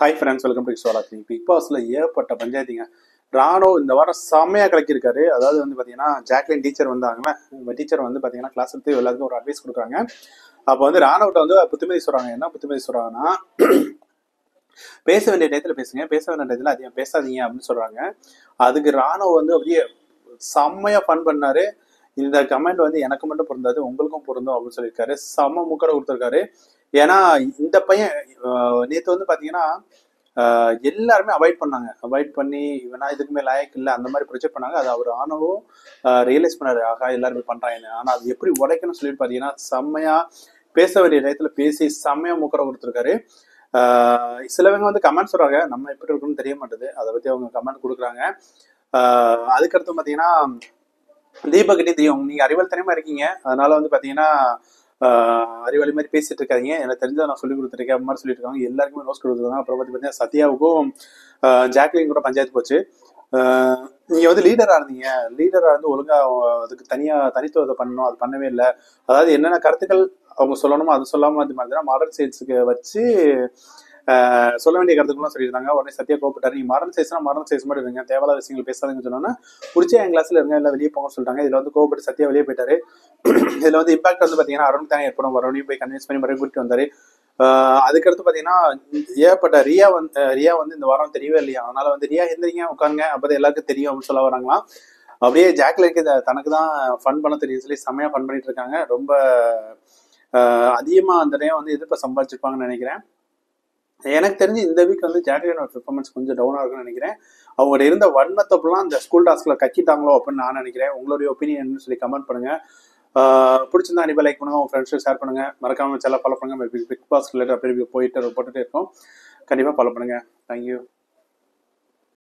Hi friends, welcome to சோலாத்ரி. Big பாஸ்ல ஏற்பட்ட பஞ்சாயத்துங்க. ராணோ இந்த வாரம் செம்மையா கலக்கியிருக்காரு. அதாவது வந்து பார்த்தீங்கன்னா, ஜாக்லின் டீச்சர் வந்தாங்களே, இந்த டீச்சர் வந்து பார்த்தீங்கன்னா கிளாஸ் எடுத்து எல்லாருக்கும் ஒரு அட்வைஸ் கொடுக்குறாங்க. அப்போ வந்து ராணோட்ட வந்து புத்துமதி சொல்றாங்க. என்ன புத்துமதி சொல்றாங்கன்னா, பேச வேண்டிய டயத்தில் பேசுங்க, பேச வேண்டிய டயத்தில் அதிகம் பேசாதீங்க அப்படின்னு சொல்றாங்க. அதுக்கு ராணோ வந்து அப்படியே செம்மையா ஃபன் பண்ணாரு. இந்த கமெண்ட் வந்து எனக்கு மட்டும் பொருந்தாது, உங்களுக்கும் பொருந்தும் அப்படின்னு சொல்லியிருக்காரு. செம்ம முக்கரை கொடுத்துருக்காரு. ஏன்னா இந்த பையன் நேற்று வந்து பார்த்தீங்கன்னா எல்லாருமே அவாய்ட் பண்ணாங்க. அவாய்ட் பண்ணி இவனா இதுக்குமே லாயக் இல்லை அந்த மாதிரி ப்ரொஜெக்ட் பண்ணாங்க. அது அவர் ஆனவும் ரியலைஸ் பண்ணாரு, ஆகா எல்லாருமே பண்றாங்க. ஆனால் அது எப்படி உடைக்கணும்னு சொல்லிட்டு பார்த்தீங்கன்னா செம்மையா பேச வேண்டிய நேரத்தில் பேசி செம்மையா முக்கரை கொடுத்துருக்காரு. சிலவங்க வந்து கமெண்ட் சொல்றாங்க, நம்ம எப்படி இருக்குன்னு தெரிய மாட்டேது, அதை பத்தி அவங்க கமெண்ட் கொடுக்குறாங்க. அதுக்கடுத்து பார்த்தீங்கன்னா தீபக்கிட்டே தெரியும், நீங்க அறிவாளித்தனமா இருக்கீங்க, அதனால வந்து பாத்தீங்கன்னா அறிவாளி மாதிரி பேசிட்டு இருக்காங்க, எனக்கு தெரிஞ்சதை நான் சொல்லி கொடுத்துருக்கேன் அந்த மாதிரி சொல்லிட்டு இருக்காங்க. எல்லாருக்குமே நோஸ் கொடுத்துருக்காங்க. அப்புறம் பார்த்தீங்கன்னா சத்யாவுக்கும் ஜாக்லின் கூட பஞ்சாயத்து போச்சு. நீங்க வந்து லீடரா இருந்தீங்க, லீடரா இருந்து ஒழுங்கா அதுக்கு தனித்துவத்தை பண்ணணும், அது பண்ணவே இல்லை. அதாவது என்னென்ன கருத்துக்கள் அவங்க சொல்லணுமோ அது சொல்லாம அது மாதிரி மாடர்ன் சயின்ஸுக்கு வச்சு சொல்ல வேண்டிய கருத்துக்கெல்லாம் சொல்லியிருந்தாங்க. உடனே சத்யா கோப்பிட்டாரு, நீ மாடர்ன் சைஸ்னா மாடர்ன் சைஸ் மாதிரி இருங்க, தேவையில்லாத விஷயங்கள் பேசாதுன்னு சொன்னோன்னா பிடிச்ச என் கிளாஸ்ல இருங்க, எல்லாம் வெளியே போங்கன்னு சொல்லிட்டாங்க. இதுல வந்து கோப்பிட்டு சத்யா வெளியே போயிட்டாரு. இதுல வந்து இம்பாக்ட் வந்து பாத்தீங்கன்னா அருண் தான் ஏற்படும். வரவனையும் போய் கன்வின்ஸ் பண்ணி மறுபடியும் கூட்டிட்டு வந்தாரு. அதுக்கடுத்து பாத்தீங்கன்னா ஏற்பட்ட ரியா வந்து இந்த வாரம் தெரியவே இல்லையா, அதனால வந்து ரியா எந்திரிங்க உட்காருங்க, அப்பதான் எல்லாருக்கும் தெரியும் அப்படின்னு சொல்ல வராங்களாம். அப்படியே ஜாக்லினுக்கு தனக்கு தான் ஃபன் பண்ண தெரியும் சொல்லி செம்மையா ஃபன் பண்ணிட்டு இருக்காங்க. ரொம்ப அதிகமா அந்த நேரம் வந்து எதிர்ப்பை சம்பாதிச்சிருப்பாங்கன்னு நினைக்கிறேன். எனக்கு தெரிஞ்சு இந்த வீக் வந்து ஜாக்லினோட பெர்ஃபார்மன்ஸ் கொஞ்சம் டவுனா இருக்குன்னு நினைக்கிறேன். அவங்க இருந்த வன்மத்தப்பெல்லாம் இந்த ஸ்கூல் டாஸ்க்ல கக்கிட்டாங்களோ அப்படின்னு நான் நினைக்கிறேன். உங்களுடைய ஒப்பீனியன் சொல்லி கமெண்ட் பண்ணுங்க. பிடிச்சிருந்தா அனுப்பி லைக் பண்ணுங்க, உங்க ஃப்ரெண்ட்ஸுக்கு ஷேர் பண்ணுங்க, மறக்காம சேனல் ஃபாலோ பண்ணுங்க. பிக் பாஸ் ரிலேட்டட் போயிட்டு போட்டுட்டே இருக்கோம், கண்டிப்பா ஃபாலோ பண்ணுங்க. தேங்க்யூ.